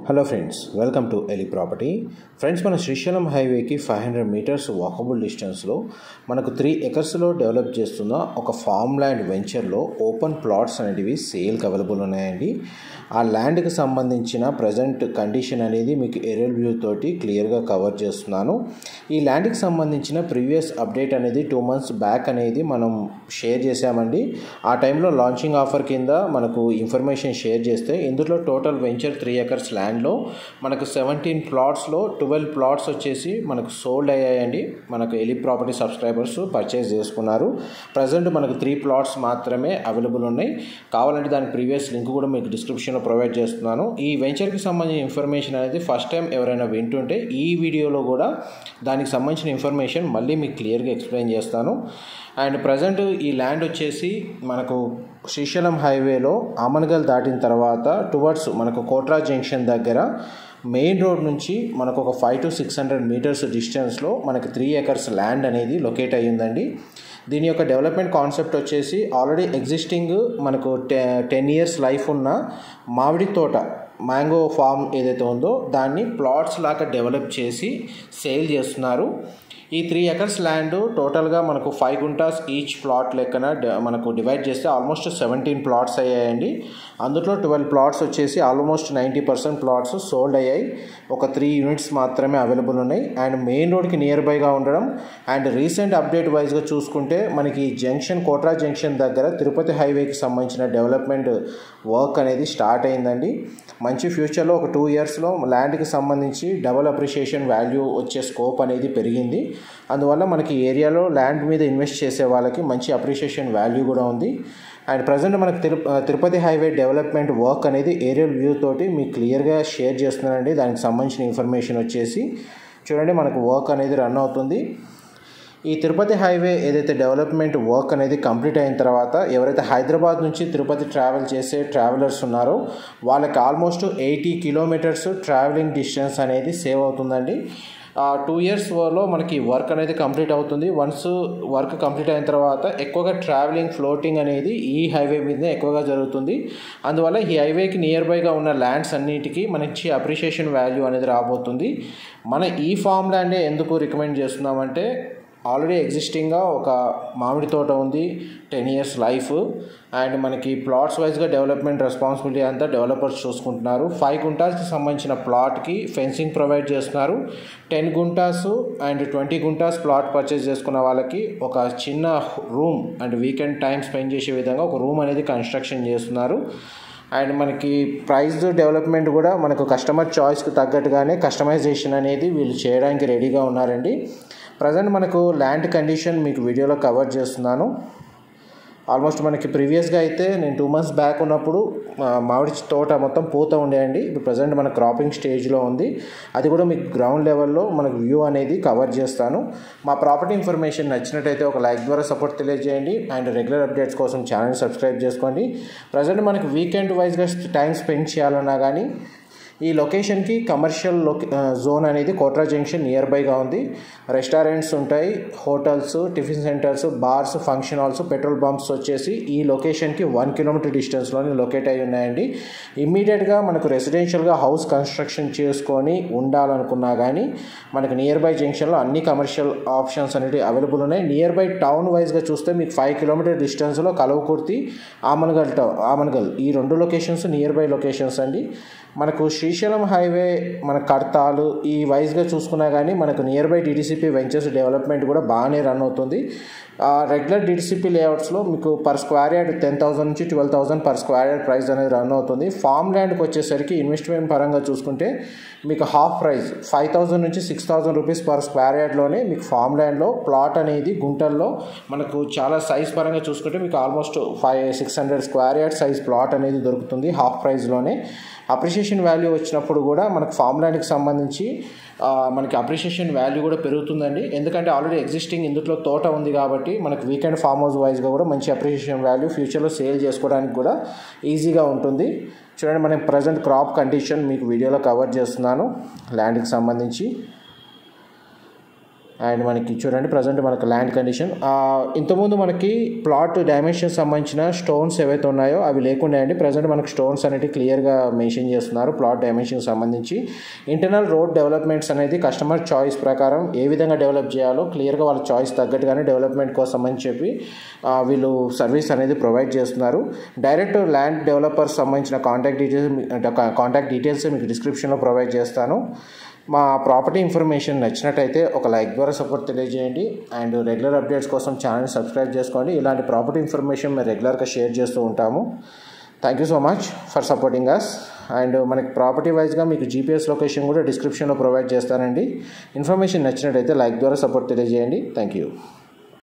Hello friends, welcome to ఎలి property. Friends, మన శ్రీశైలం హైవేకి 500 మీటర్స్ వాకబుల్ డిస్టెన్స్లో మనకు 3 ఎకర్స్లో డెవలప్ చేస్తున్న ఒక ఫామ్ ల్యాండ్ వెంచర్లో ఓపెన్ ప్లాట్స్ అనేటివి సేల్కి అవైలబుల్ ఉన్నాయండి. ఆ ల్యాండ్కి సంబంధించిన ప్రజెంట్ కండిషన్ అనేది మీకు ఏరియల్ వ్యూ తోటి క్లియర్గా కవర్ చేస్తున్నాను. ఈ ల్యాండ్కి సంబంధించిన ప్రీవియస్ అప్డేట్ అనేది 2 months బ్యాక్ అనేది మనం షేర్ చేశామండి. ఆ టైంలో లాంచింగ్ ఆఫర్ కింద మనకు ఇన్ఫర్మేషన్ షేర్ చేస్తే ఇందులో టోటల్ వెంచర్ 3 ఎకర్స్ ల్యాండ్లో మనకు 17 ప్లాట్స్లో 12 ప్లాట్స్ వచ్చేసి మనకు సోల్డ్ అయ్యాయండి. మనకు ఎలి ప్రాపర్టీ సబ్స్క్రైబర్స్ పర్చేస్ చేసుకున్నారు. ప్రజెంట్ మనకు 3 ప్లాట్స్ మాత్రమే అవైలబుల్ ఉన్నాయి. కావాలంటే దాని ప్రీవియస్ లింక్ కూడా మీకు డిస్క్రిప్షన్లో ప్రొవైడ్ చేస్తున్నాను. ఈ వెంచర్కి సంబంధించిన ఇన్ఫర్మేషన్ అనేది ఫస్ట్ టైం ఎవరైనా వింటుంటే ఈ వీడియోలో కూడా దానికి సంబంధించిన ఇన్ఫర్మేషన్ మళ్ళీ మీకు క్లియర్గా ఎక్స్ప్లెయిన్ చేస్తాను. అండ్ ప్రజెంట్ ఈ ల్యాండ్ వచ్చేసి మనకు శ్రీశైలం హైవేలో ఆమన్గల్ దాటిన తర్వాత టువర్డ్స్ మనకు కోట్రా జంక్షన్ దగ్గర మెయిన్ రోడ్ నుంచి మనకు ఒక 500 to 600 మీటర్స్ డిస్టెన్స్లో మనకు 3 ఎకర్స్ ల్యాండ్ అనేది లొకేట్ అయ్యిందండి. దీని యొక్క డెవలప్మెంట్ కాన్సెప్ట్ వచ్చేసి ఆల్రెడీ ఎగ్జిస్టింగ్ మనకు 10 years లైఫ్ ఉన్న మామిడి తోట మ్యాంగో ఫామ్ ఏదైతే ఉందో దాన్ని ప్లాట్స్ లాగా డెవలప్ చేసి సేల్ చేస్తున్నారు. ఈ 3 ఎకర్స్ ల్యాండ్ టోటల్గా మనకు 5 గుంటాస్ ఈచ్ ప్లాట్ లెక్కన మనకు డివైడ్ చేస్తే ఆల్మోస్ట్ 17 ప్లాట్స్ అయ్యాయండి. అందులో 12 ప్లాట్స్ వచ్చేసి ఆల్మోస్ట్ 90% ప్లాట్స్ సోల్డ్ అయ్యాయి. ఒక 3 యూనిట్స్ మాత్రమే అవైలబుల్ ఉన్నాయి. అండ్ మెయిన్ రోడ్కి నియర్ బైగా ఉండడం అండ్ రీసెంట్ అప్డేట్ వైజ్గా చూసుకుంటే మనకి జంక్షన్ కోట్రా జంక్షన్ దగ్గర తిరుపతి హైవేకి సంబంధించిన డెవలప్మెంట్ వర్క్ అనేది స్టార్ట్ అయిందండి. మంచి ఫ్యూచర్లో ఒక 2 yearsలో ల్యాండ్కి సంబంధించి డబుల్ అప్రిషియేషన్ వాల్యూ వచ్చే స్కోప్ అనేది పెరిగింది. అందువల్ల మనకి ఏరియాలో ల్యాండ్ మీద ఇన్వెస్ట్ చేసే వాళ్ళకి మంచి అప్రిషియేషన్ వాల్యూ కూడా ఉంది. అండ్ ప్రజెంట్ మనకు తిరుపతి హైవే డెవలప్మెంట్ వర్క్ అనేది ఏరియల్ వ్యూ తోటి మీకు క్లియర్గా షేర్ చేస్తున్నానండి. దానికి సంబంధించిన ఇన్ఫర్మేషన్ వచ్చేసి చూడండి, మనకు వర్క్ అనేది రన్ అవుతుంది. ఈ తిరుపతి హైవే ఏదైతే డెవలప్మెంట్ వర్క్ అనేది కంప్లీట్ అయిన తర్వాత ఎవరైతే హైదరాబాద్ నుంచి తిరుపతి ట్రావెల్ చేసే ట్రావెలర్స్ ఉన్నారో వాళ్ళకి ఆల్మోస్ట్ 80 kilometers ట్రావెలింగ్ డిస్టెన్స్ అనేది సేవ్ అవుతుందండి. 2 yearsలో మనకి వర్క్ అనేది కంప్లీట్ అవుతుంది. వన్స్ వర్క్ కంప్లీట్ అయిన తర్వాత ఎక్కువగా ట్రావెలింగ్ ఫ్లోటింగ్ అనేది ఈ హైవే మీదనే ఎక్కువగా జరుగుతుంది. అందువల్ల ఈ హైవేకి నియర్ బైగా ఉన్న ల్యాండ్స్ అన్నిటికీ మనకి అప్రిషియేషన్ వాల్యూ అనేది రాబోతుంది. మన ఈ ఫామ్ ల్యాండే ఎందుకు రికమెండ్ చేస్తున్నామంటే ఆల్రెడీ ఎగ్జిస్టింగ్గా ఒక మామిడి తోట ఉంది, 10 years లైఫ్. అండ్ మనకి ప్లాట్స్ వైజ్గా డెవలప్మెంట్ రెస్పాన్సిబిలిటీ అంతా డెవలపర్స్ చూసుకుంటున్నారు. 5 గుంటాస్కి సంబంధించిన ప్లాట్కి ఫెన్సింగ్ ప్రొవైడ్ చేస్తున్నారు. 10 guntas and 20 guntas plot purchase చేసుకున్న వాళ్ళకి ఒక చిన్న room and weekend time spend చేసే విధంగా ఒక రూమ్ అనేది కన్స్ట్రక్షన్ చేస్తున్నారు. అండ్ మనకి ప్రైస్ డెవలప్మెంట్ కూడా మనకు కస్టమర్ చాయిస్కి తగ్గట్టుగానే కస్టమైజేషన్ అనేది వీళ్ళు చేయడానికి రెడీగా ఉన్నారండి. ప్రజెంట్ మనకు ల్యాండ్ కండిషన్ మీకు వీడియోలో కవర్ చేస్తున్నాను. ఆల్మోస్ట్ మనకి ప్రీవియస్గా అయితే నేను 2 months బ్యాక్ ఉన్నప్పుడు మామిడి తోట మొత్తం పూత ఉండేయండి. ఇప్పుడు ప్రజెంట్ మన క్రాపింగ్ స్టేజ్లో ఉంది. అది కూడా మీకు గ్రౌండ్ లెవెల్లో మనకు వ్యూ అనేది కవర్ చేస్తాను. మా ప్రాపర్టీ ఇన్ఫర్మేషన్ నచ్చినట్టయితే ఒక లైక్ ద్వారా సపోర్ట్ తెలియజేయండి. అండ్ రెగ్యులర్ అప్డేట్స్ కోసం ఛానల్ సబ్స్క్రైబ్ చేసుకోండి. ప్రజెంట్ మనకి వీకెండ్ వైజ్గా టైం స్పెండ్ చేయాలన్నా కానీ ఈ లొకేషన్కి కమర్షియల్ జోన్ అనేది కోట్రా జంక్షన్ నియర్ బైగా ఉంది. రెస్టారెంట్స్ ఉంటాయి, hotels, tiffin centres, bars, function halls, petrol pumps వచ్చేసి ఈ లొకేషన్కి 1 kilometer డిస్టెన్స్లోనే లొకేట్ అయి ఉన్నాయండి. ఇమ్మీడియట్గా మనకు రెసిడెన్షియల్గా హౌస్ కన్స్ట్రక్షన్ చేసుకొని ఉండాలనుకున్నా కానీ మనకు నియర్ బై జంక్షన్లో అన్ని కమర్షియల్ ఆప్షన్స్ అనేవి అవైలబుల్ ఉన్నాయి. నియర్ బై టౌన్ వైజ్గా చూస్తే మీకు 5 kilometer డిస్టెన్స్లో కలవకుర్తి, ఆమన్గల్ ఈ 2 లొకేషన్స్ నియర్ బై లొకేషన్స్ అండి. మనకు శ్రీశైలం హైవే మన కడతాలు ఈ వైజ్గా చూసుకున్నా కానీ మనకు near by DTCP ventures development కూడా బాగానే రన్ అవుతుంది. రెగ్యులర్ డిటిసిపి లేఅవుట్స్లో మీకు పర్ స్క్వేర్ యార్డ్ 10,000 నుంచి 12,000 పర్ స్క్వేర్ యార్డ్ ప్రైస్ అనేది రన్ అవుతుంది. ఫామ్ ల్యాండ్కి వచ్చేసరికి ఇన్వెస్ట్మెంట్ పరంగా చూసుకుంటే మీకు హాఫ్ ప్రైస్ 5,000 నుంచి 6,000 రూపీస్ పర్ స్క్వేర్ యార్డ్లోనే మీకు ఫామ్ ల్యాండ్లో ప్లాట్ అనేది గుంటల్లో మనకు చాలా సైజ్ పరంగా చూసుకుంటే మీకు almost 500-600 square yard size plot అనేది దొరుకుతుంది హాఫ్ ప్రైస్లోనే. అప్రిషియేషన్ వాల్యూ వచ్చినప్పుడు కూడా మనకు ఫామ్ ల్యాండ్కి సంబంధించి మనకి అప్రిషియేషన్ వాల్యూ కూడా పెరుగుతుందండి. ఎందుకంటే ఆల్రెడీ ఎగ్జిస్టింగ్ ఇందులో తోట ఉంది కాబట్టి మనకు వీకెండ్ ఫామ్ హౌస్ వైజ్గా కూడా మంచి అప్రిషియేషన్ వాల్యూ ఫ్యూచర్లో సేల్ చేసుకోవడానికి కూడా ఈజీగా ఉంటుంది. చూడండి, మనం ప్రజెంట్ క్రాప్ కండిషన్ మీకు వీడియోలో కవర్ చేస్తున్నాను ల్యాండ్కి సంబంధించి. అండ్ మనకి చూడండి ప్రజెంట్ మనకి ల్యాండ్ కండిషన్. ఇంతకుముందు మనకి ప్లాట్ డైమెన్షన్ సంబంధించిన స్టోన్స్ ఏవైతే ఉన్నాయో అవి లేకుండా అండి. ప్రజెంట్ మనకి స్టోన్స్ అనేది క్లియర్గా మెన్షన్ చేస్తున్నారు ప్లాట్ డైమెన్షన్ సంబంధించి. ఇంటర్నల్ రోడ్ డెవలప్మెంట్స్ అనేది కస్టమర్ చాయిస్ ప్రకారం ఏ విధంగా డెవలప్ చేయాలో క్లియర్గా వాళ్ళ చాయిస్ తగ్గట్టుగానే డెవలప్మెంట్ కోసం అని చెప్పి వీళ్ళు సర్వీస్ అనేది ప్రొవైడ్ చేస్తున్నారు. డైరెక్ట్ ల్యాండ్ డెవలపర్స్ సంబంధించిన కాంటాక్ట్ డీటెయిల్స్ మీకు డిస్క్రిప్షన్లో ప్రొవైడ్ చేస్తాను. మా ప్రాపర్టీ ఇన్ఫర్మేషన్ నచ్చినట్టయితే ఒక లైక్ ద్వారా సపోర్ట్ తెలియజేయండి. అండ్ రెగ్యులర్ అప్డేట్స్ కోసం ఛానల్ సబ్స్క్రైబ్ చేసుకోండి. ఇలాంటి ప్రాపర్టీ ఇన్ఫర్మేషన్ మేము రెగ్యులర్గా షేర్ చేస్తూ ఉంటాము. Thank you so much for supporting us. And మనకి ప్రాపర్టీ వైజ్గా మీకు జీపీఎస్ లొకేషన్ కూడా డిస్క్రిప్షన్లో ప్రొవైడ్ చేస్తానండి. ఇన్ఫర్మేషన్ నచ్చినట్టయితే లైక్ ద్వారా సపోర్ట్ తెలియజేయండి. Thank you.